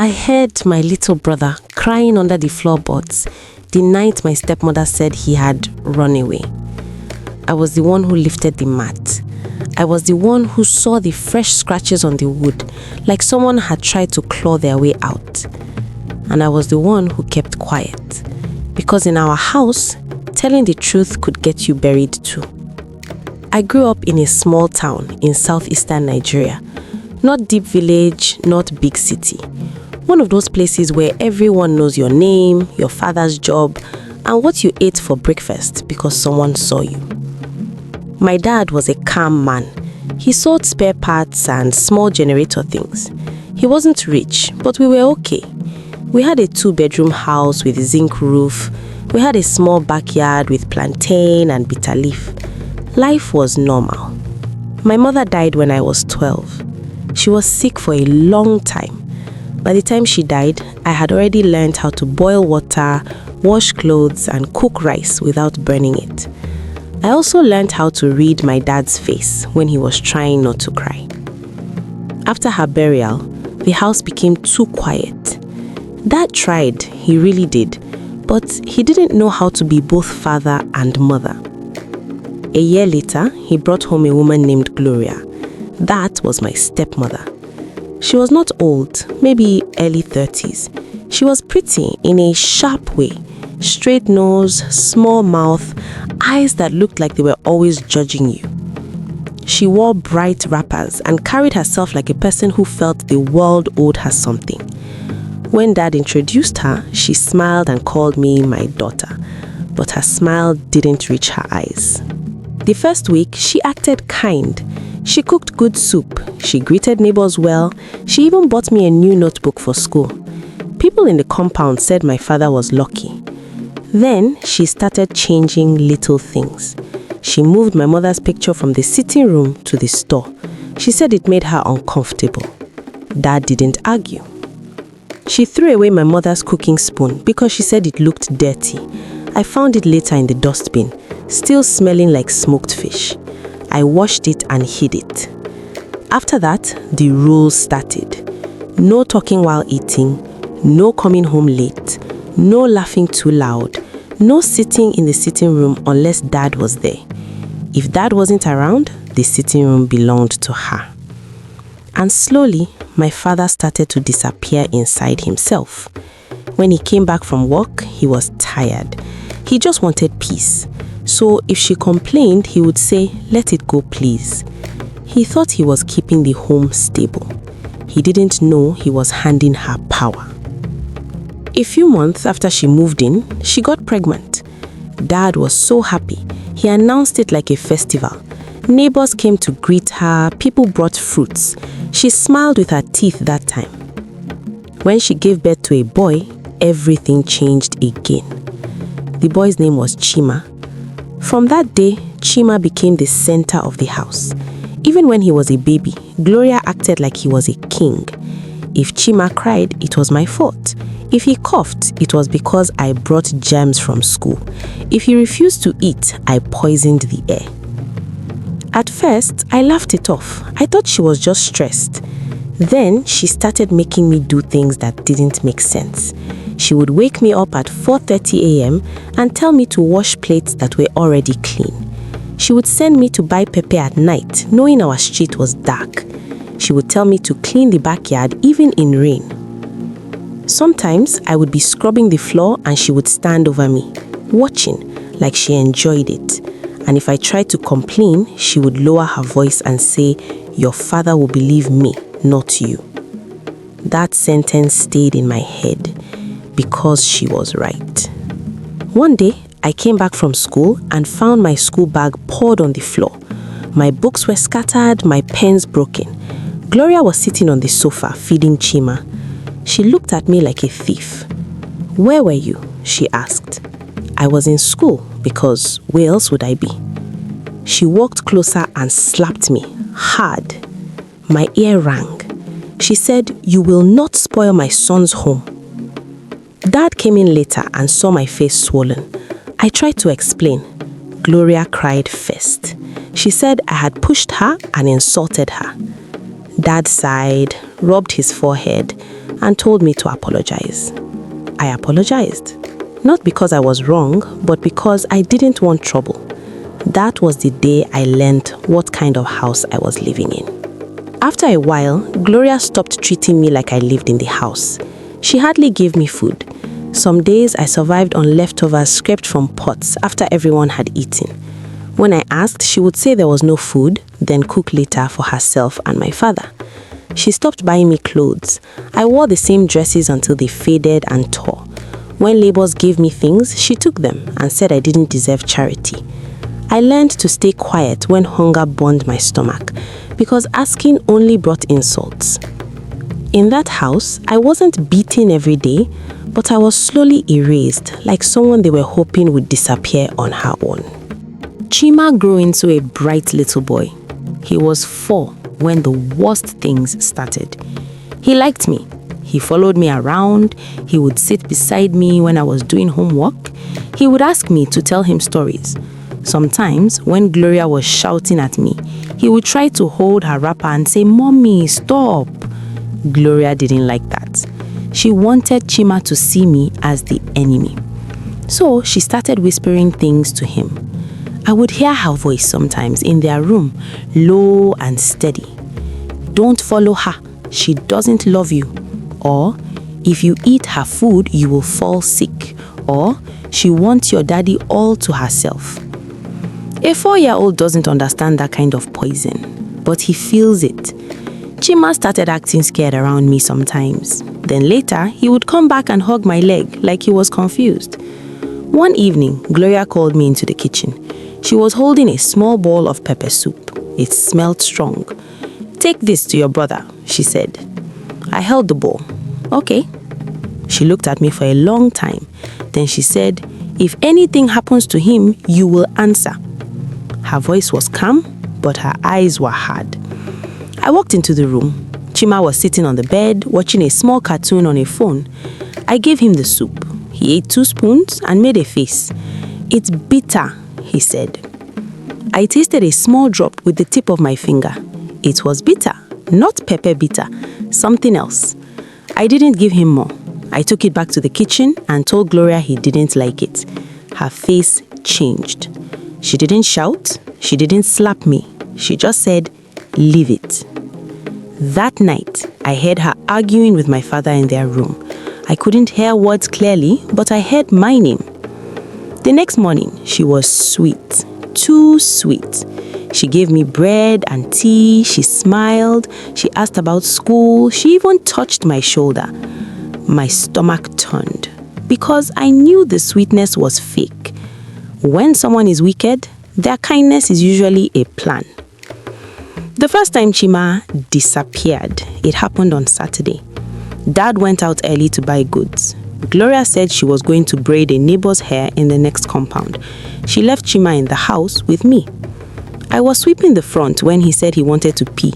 I heard my little brother crying under the floorboards the night my stepmother said he had run away. I was the one who lifted the mat. I was the one who saw the fresh scratches on the wood, like someone had tried to claw their way out. And I was the one who kept quiet, because in our house, telling the truth could get you buried too. I grew up in a small town in southeastern Nigeria. Not deep village, not big city. One of those places where everyone knows your name, your father's job, and what you ate for breakfast because someone saw you. My dad was a calm man. He sold spare parts and small generator things. He wasn't rich, but we were okay. We had a 2-bedroom house with a zinc roof. We had a small backyard with plantain and bitter leaf. Life was normal. My mother died when I was 12. She was sick for a long time. By the time she died, I had already learned how to boil water, wash clothes, and cook rice without burning it. I also learned how to read my dad's face when he was trying not to cry. After her burial, the house became too quiet. Dad tried, he really did, but he didn't know how to be both father and mother. A year later, he brought home a woman named Gloria. That was my stepmother. She was not old, maybe early 30s. She was pretty in a sharp way. Straight nose, small mouth, eyes that looked like they were always judging you. She wore bright wrappers and carried herself like a person who felt the world owed her something. When Dad introduced her, she smiled and called me my daughter, but her smile didn't reach her eyes. The first week, she acted kind. She cooked good soup. She greeted neighbors well. She even bought me a new notebook for school. People in the compound said my father was lucky. Then she started changing little things. She moved my mother's picture from the sitting room to the store. She said it made her uncomfortable. Dad didn't argue. She threw away my mother's cooking spoon because she said it looked dirty. I found it later in the dustbin, still smelling like smoked fish. I washed it and hid it. After that, the rules started. No talking while eating, no coming home late, no laughing too loud, no sitting in the sitting room unless Dad was there. If Dad wasn't around, the sitting room belonged to her. And slowly, my father started to disappear inside himself. When he came back from work, he was tired. He just wanted peace. So if she complained, he would say, "Let it go, please." He thought he was keeping the home stable. He didn't know he was handing her power. A few months after she moved in, she got pregnant. Dad was so happy. He announced it like a festival. Neighbors came to greet her, people brought fruits. She smiled with her teeth that time. When she gave birth to a boy, everything changed again. The boy's name was Chima. From that day, Chima became the center of the house. Even when he was a baby, Gloria acted like he was a king. If Chima cried, it was my fault. If he coughed, it was because I brought germs from school. If he refused to eat, I poisoned the air. At first, I laughed it off. I thought she was just stressed. Then, she started making me do things that didn't make sense. She would wake me up at 4:30 a.m. and tell me to wash plates that were already clean. She would send me to buy pepper at night, knowing our street was dark. She would tell me to clean the backyard even in rain. Sometimes, I would be scrubbing the floor and she would stand over me, watching like she enjoyed it. And if I tried to complain, she would lower her voice and say, "Your father will believe me, not you." That sentence stayed in my head because she was right. One day, I came back from school and found my school bag poured on the floor. My books were scattered, my pens broken. Gloria was sitting on the sofa feeding Chima. She looked at me like a thief. "Where were you?" she asked. "I was in school, because where else would I be?" She walked closer and slapped me hard. My ear rang. She said, "You will not spoil my son's home." Dad came in later and saw my face swollen. I tried to explain. Gloria cried first. She said I had pushed her and insulted her. Dad sighed, rubbed his forehead, and told me to apologize. I apologized. Not because I was wrong, but because I didn't want trouble. That was the day I learned what kind of house I was living in. After a while, Gloria stopped treating me like I lived in the house. She hardly gave me food. Some days I survived on leftovers scraped from pots after everyone had eaten. When I asked, she would say there was no food, then cook later for herself and my father. She stopped buying me clothes. I wore the same dresses until they faded and tore. When neighbors gave me things, she took them and said I didn't deserve charity. I learned to stay quiet when hunger burned my stomach, because asking only brought insults. In that house, I wasn't beaten every day, but I was slowly erased, like someone they were hoping would disappear on her own. Chima grew into a bright little boy. He was 4 when the worst things started. He liked me. He followed me around. He would sit beside me when I was doing homework. He would ask me to tell him stories. Sometimes, when Gloria was shouting at me, he would try to hold her wrapper and say, "Mommy, stop." Gloria didn't like that. She wanted Chima to see me as the enemy. So she started whispering things to him. I would hear her voice sometimes in their room, low and steady. "Don't follow her. She doesn't love you." Or, "If you eat her food, you will fall sick." Or, "She wants your daddy all to herself." A 4-year-old doesn't understand that kind of poison, but he feels it. Chima started acting scared around me sometimes. Then later, he would come back and hug my leg like he was confused. One evening, Gloria called me into the kitchen. She was holding a small bowl of pepper soup. It smelled strong. "Take this to your brother," she said. I held the bowl. "Okay." She looked at me for a long time. Then she said, "If anything happens to him, you will answer." Her voice was calm, but her eyes were hard. I walked into the room. Chima was sitting on the bed, watching a small cartoon on a phone. I gave him the soup. He ate 2 spoons and made a face. "It's bitter," he said. I tasted a small drop with the tip of my finger. It was bitter, not pepper bitter, something else. I didn't give him more. I took it back to the kitchen and told Gloria he didn't like it. Her face changed. She didn't shout. She didn't slap me. She just said, "Leave it." That night, I heard her arguing with my father in their room. I couldn't hear words clearly, but I heard my name. The next morning, she was sweet, too sweet. She gave me bread and tea. She smiled. She asked about school. She even touched my shoulder. My stomach turned because I knew the sweetness was fake. When someone is wicked, their kindness is usually a plan. The first time Chima disappeared, it happened on Saturday. Dad went out early to buy goods. Gloria said she was going to braid a neighbor's hair in the next compound. She left Chima in the house with me. I was sweeping the front when he said he wanted to pee.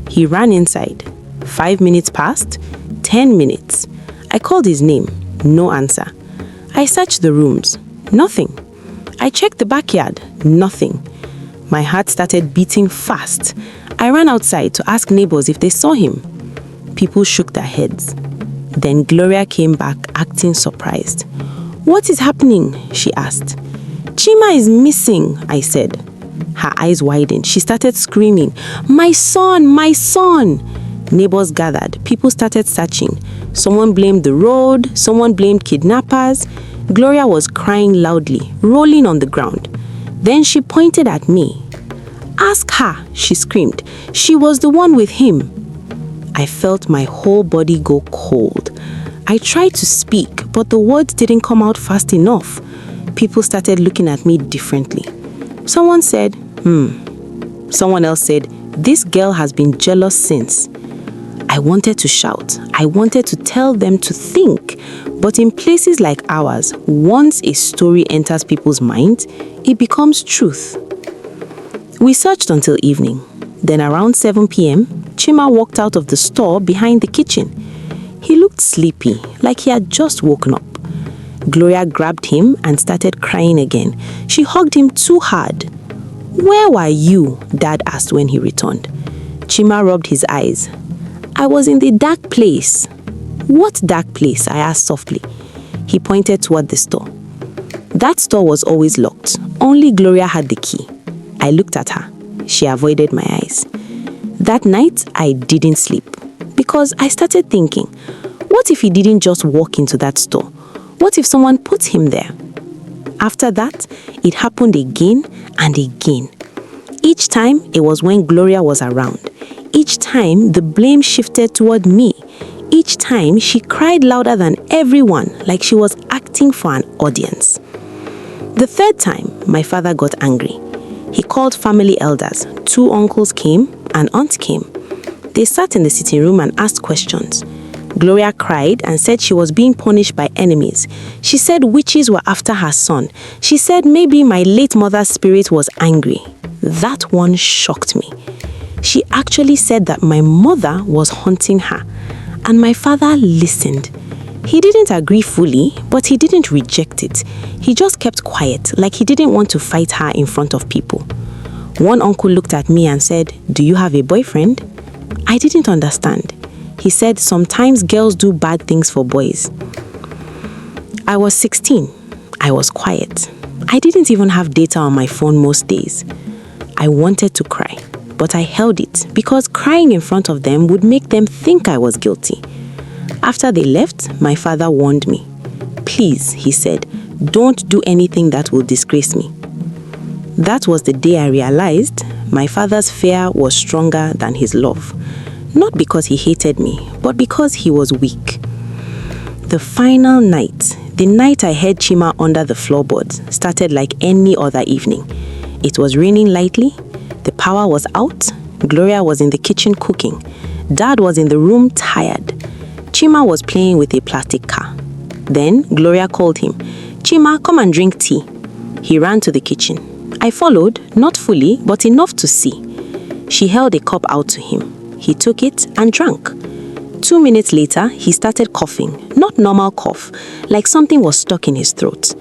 He ran inside. 5 minutes passed, 10 minutes. I called his name, no answer. I searched the rooms, nothing. I checked the backyard, nothing. My heart started beating fast. I ran outside to ask neighbors if they saw him. People shook their heads. Then Gloria came back acting surprised. "What is happening?" she asked. "Chima is missing," I said. Her eyes widened. She started screaming, "My son, my son!" Neighbors gathered. People started searching. Someone blamed the road. Someone blamed kidnappers. Gloria was crying loudly, rolling on the ground. Then she pointed at me. "Ask her," she screamed. "She was the one with him." I felt my whole body go cold. I tried to speak, but the words didn't come out fast enough. People started looking at me differently. Someone said, Someone else said, "This girl has been jealous since." I wanted to shout. I wanted to tell them to think. But in places like ours, once a story enters people's minds, it becomes truth. We searched until evening. Then around 7 p.m., Chima walked out of the store behind the kitchen. He looked sleepy, like he had just woken up. Gloria grabbed him and started crying again. She hugged him too hard. "Where were you?" Dad asked when he returned. Chima rubbed his eyes. I was in the dark place. What dark place? I asked softly. He pointed toward the store. That store was always locked. Only Gloria had the key. I looked at her. She avoided my eyes. That night, I didn't sleep because I started thinking, what if he didn't just walk into that store? What if someone put him there? After that, it happened again and again. Each time, it was when Gloria was around. Each time, the blame shifted toward me. Each time, she cried louder than everyone, like she was acting for an audience. The third time, my father got angry. He called family elders. 2 uncles came, an aunt came. They sat in the sitting room and asked questions. Gloria cried and said she was being punished by enemies. She said witches were after her son. She said maybe my late mother's spirit was angry. That one shocked me. She actually said that my mother was haunting her, and my father listened. He didn't agree fully, but he didn't reject it. He just kept quiet, like he didn't want to fight her in front of people. One uncle looked at me and said, "Do you have a boyfriend?" I didn't understand. He said sometimes girls do bad things for boys. I was 16. I was quiet. I didn't even have data on my phone most days. I wanted to cry, but I held it because crying in front of them would make them think I was guilty. After they left, my father warned me. "Please," he said, "don't do anything that will disgrace me." That was the day I realized my father's fear was stronger than his love. Not because he hated me, but because he was weak. The final night, the night I heard Chima under the floorboards, started like any other evening. It was raining lightly, the power was out, Gloria was in the kitchen cooking, Dad was in the room tired. Chima was playing with a plastic car. Then Gloria called him, "Chima, come and drink tea." He ran to the kitchen. I followed, not fully, but enough to see. She held a cup out to him. He took it and drank. 2 minutes later, he started coughing, not normal cough, like something was stuck in his throat.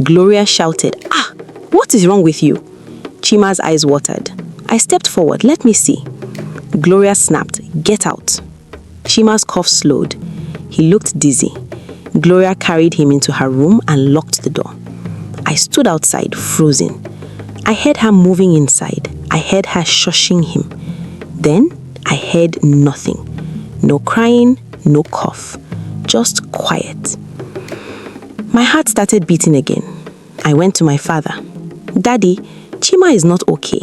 Gloria shouted, "Ah, what is wrong with you?" Chima's eyes watered. I stepped forward, "Let me see." Gloria snapped, "Get out." Chima's cough slowed. He looked dizzy. Gloria carried him into her room and locked the door. I stood outside, frozen. I heard her moving inside. I heard her shushing him. Then I heard nothing. No crying, no cough. Just quiet. My heart started beating again. I went to my father. "Daddy, Chima is not okay."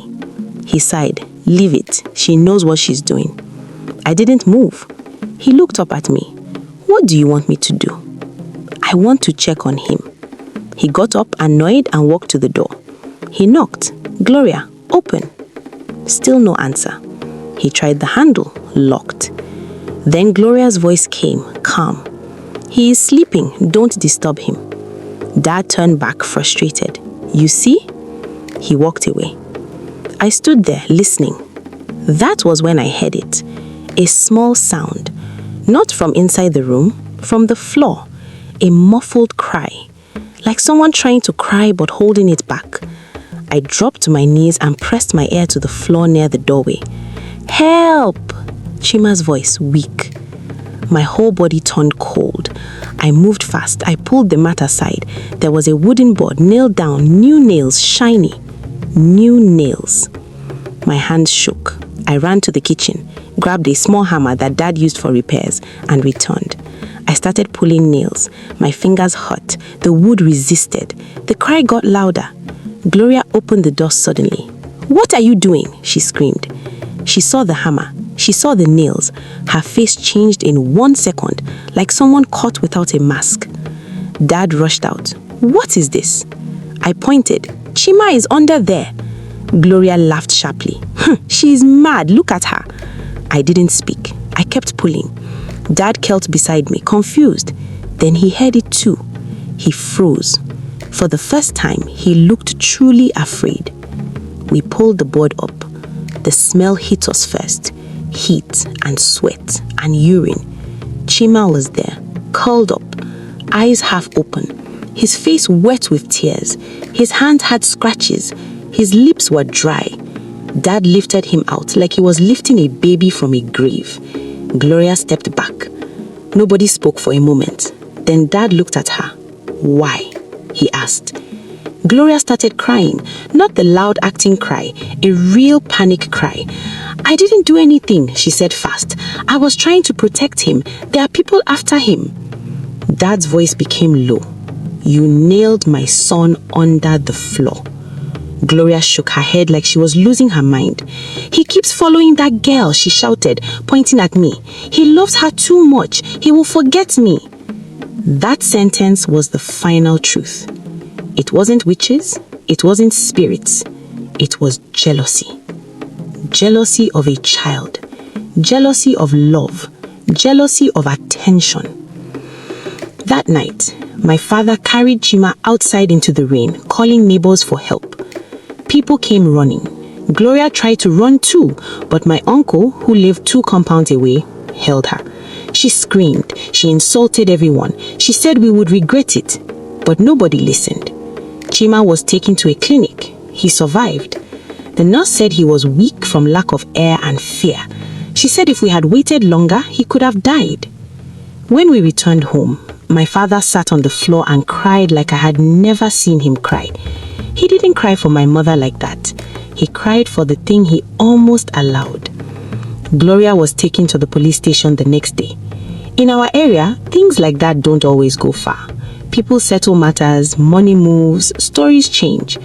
He sighed. "Leave it. She knows what she's doing." I didn't move. He looked up at me. "What do you want me to do?" "I want to check on him." He got up, annoyed, and walked to the door. He knocked. "Gloria, open." Still no answer. He tried the handle, locked. Then Gloria's voice came, calm. "He is sleeping. Don't disturb him." Dad turned back, frustrated. "You see?" He walked away. I stood there, listening. That was when I heard it. A small sound. Not from inside the room, from the floor. A muffled cry. Like someone trying to cry but holding it back. I dropped to my knees and pressed my ear to the floor near the doorway. "Help!" Chima's voice, weak. My whole body turned cold. I moved fast. I pulled the mat aside. There was a wooden board nailed down, new nails, shiny. New nails. My hands shook. I ran to the kitchen, grabbed a small hammer that Dad used for repairs, and returned. I started pulling nails. My fingers hurt. The wood resisted. The cry got louder. Gloria opened the door suddenly. "What are you doing?" she screamed. She saw the hammer. She saw the nails. Her face changed in 1 second, like someone caught without a mask. Dad rushed out. "What is this?" I pointed. "Chima is under there." Gloria laughed sharply. "She is mad. Look at her." I didn't speak. I kept pulling. Dad knelt beside me, confused. Then he heard it too. He froze. For the first time, he looked truly afraid. We pulled the board up. The smell hit us first. Heat and sweat and urine. Chima was there, curled up, eyes half open, his face wet with tears. His hands had scratches. His lips were dry. Dad lifted him out like he was lifting a baby from a grave. Gloria stepped back. Nobody spoke for a moment. Then Dad looked at her. "Why?" he asked. Gloria started crying, not the loud acting cry, a real panic cry. "I didn't do anything," she said fast. "I was trying to protect him. There are people after him." Dad's voice became low. "You nailed my son under the floor." Gloria shook her head like she was losing her mind. "He keeps following that girl," she shouted, pointing at me. "He loves her too much. He will forget me." That sentence was the final truth. It wasn't witches, it wasn't spirits, it was jealousy. Jealousy of a child, jealousy of love, jealousy of attention. That night, my father carried Chima outside into the rain, calling neighbors for help. People came running. Gloria tried to run too, but my uncle, who lived 2 compounds away, held her. She screamed, she insulted everyone, she said we would regret it, but nobody listened. Chima was taken to a clinic. He survived. The nurse said he was weak from lack of air and fear. She said if we had waited longer, he could have died. When we returned home, my father sat on the floor and cried like I had never seen him cry. He didn't cry for my mother like that. He cried for the thing he almost allowed. Gloria was taken to the police station the next day. In our area, things like that don't always go far. People settle matters, money moves, stories change.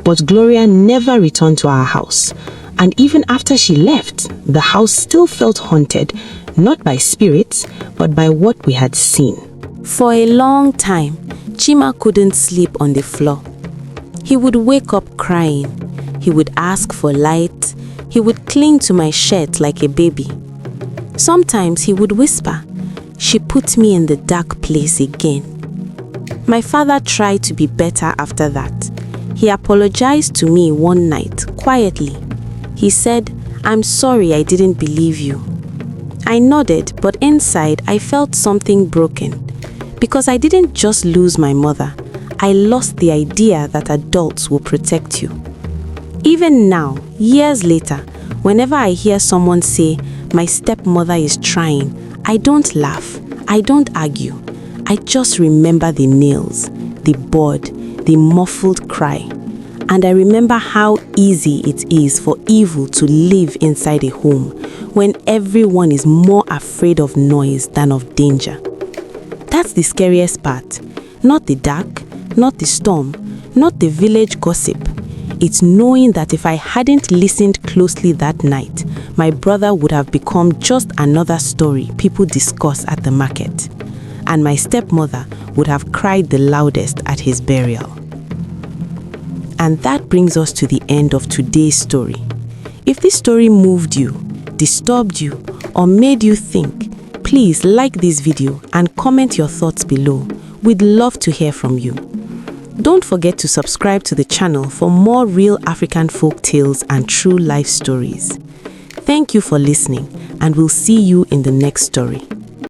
But Gloria never returned to our house. And even after she left, the house still felt haunted, not by spirits, but by what we had seen. For a long time, Chima couldn't sleep on the floor. He would wake up crying. He would ask for light. He would cling to my shirt like a baby. Sometimes he would whisper, "She put me in the dark place again." My father tried to be better after that. He apologized to me one night, quietly. He said, "I'm sorry I didn't believe you." I nodded, but inside I felt something broken. Because I didn't just lose my mother, I lost the idea that adults will protect you. Even now, years later, whenever I hear someone say, "My stepmother is trying," I don't laugh, I don't argue. I just remember the nails, the board, the muffled cry. And I remember how easy it is for evil to live inside a home when everyone is more afraid of noise than of danger. That's the scariest part. Not the dark, not the storm, not the village gossip. It's knowing that if I hadn't listened closely that night, my brother would have become just another story people discuss at the market. And my stepmother would have cried the loudest at his burial. And that brings us to the end of today's story. If this story moved you, disturbed you, or made you think, please like this video and comment your thoughts below. We'd love to hear from you. Don't forget to subscribe to the channel for more real African folk tales and true life stories. Thank you for listening, and we'll see you in the next story.